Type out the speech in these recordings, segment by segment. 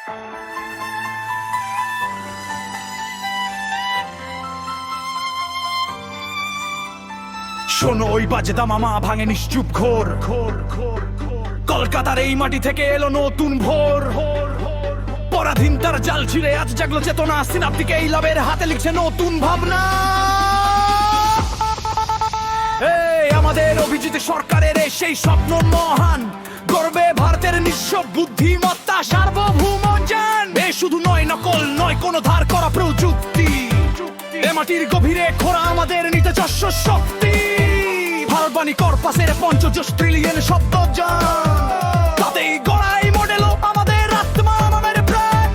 শোনো ওই বাজে দামামা ভাঙে নিশ্চুপ ঘোর, কলকাতার এই মাটি থেকে এলো নতুন ভোর। পরাধীন তার জাল ছিঁড়ে আজ জাগলো চেতনা, সিনাপটিকে এই লাভের হাতে লিখছে নতুন ভাবনা। এই আমাদের অভিজিৎ সরকারের সেই স্বপ্ন মহান, গর্বে ভারতের নিঃস্ব বুদ্ধিমত্তা সার্বভৌম জ্ঞান। এ শুধু নয় নকল নয় কোনো ধার করা প্রযুক্তি, এ মাটির গভীরে খোরা আমাদের নিতে যশ শক্তি। ভারতবাণী কর্পাসের ৫৫ ট্রিলিয়ন শব্দ যান, তাতেই গড়াই মডেল আমাদের আত্মা আমাদের প্রাণ।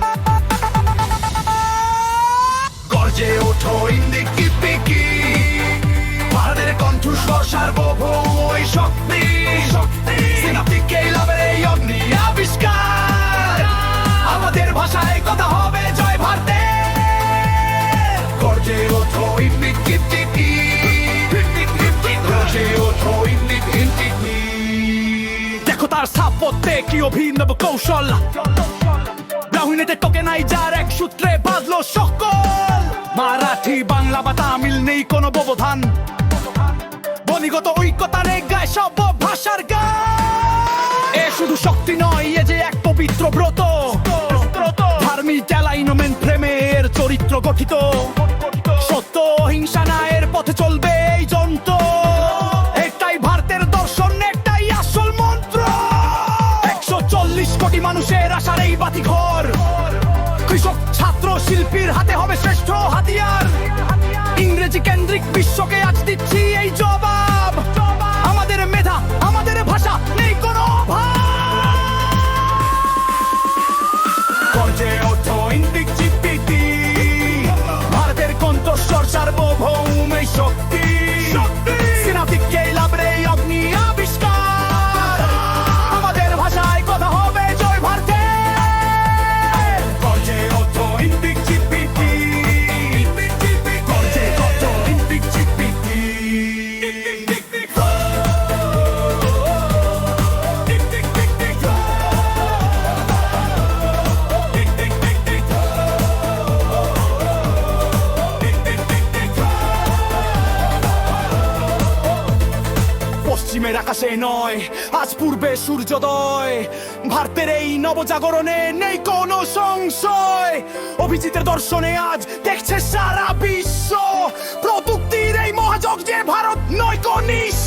গর্জে ওঠো ইন্দিক পিকি, ভারতের কণ্ঠস্বর সার্বভৌম এই শক্তি। সিনাপটিক এই লাভের এই অগ্নি আবিষ্কার, আমাদের ভাষায় কথা হবে জয় ভারতে। গর্জে ওঠো ইন্দিক পিকি, গর্জে ওঠো ইন্দিক পিকি। দেখো তার স্থাপত্যে কি অভিনব কৌশল, ব্রাহ্মণীতে টোকে নাই যার এক সূত্রে বাঁধলো সকল। মারাঠি বাংলা বা তামিল নেই কোনো ব্যবধান, বনিগত ঐক্যতা রে গায় সব ভাষার গান। এ শুধু শক্তি নয়, এ যে এক পবিত্র ব্রত, ধার্মিক অ্যালাইনমেন্ট প্রেমের চরিত্র গঠিত। সত্য হিংসা না এর পথে চলবে এই যন্ত্র, একটাই ভারতের দর্শন একটাই আসল মন্ত্র। ১৪০ কোটি মানুষের আশার এই বাতি ঘর, কৃষক ছাত্র শিল্পীর হাতে হবে শ্রেষ্ঠ হাতিয়ার। ইংরেজি কেন্দ্রিক বিশ্বকে আজ দিচ্ছি এই জবাব, আমাদের মেধা আমাদের ভাষা নেই কোনো অভাব। গর্জে ওঠো ইন্দিক জিপিটি, ভারতের কণ্ঠস্বর সার্বভৌম এই শক্তি। সিনাপটিক এই লাভের এই অগ্নি আবিষ্কার, আমাদের ভাষায় কথা হবে জয় ভারতে। গর্জে ওঠো ইন্দিক জিপিটি, গর্জে ওঠো ইন্দিক জিপিটি। পশ্চিমের আকাশে নয় আজ পূর্বে সূর্যোদয়, ভারতের এই নবজাগরণে নেই কোনো সংশয়। অভিজিতের দর্শনে আজ দেখছে সারা বিশ্ব, প্রযুক্তির এই মহাযজ্ঞে ভারত নয় কনিষ্ঠ।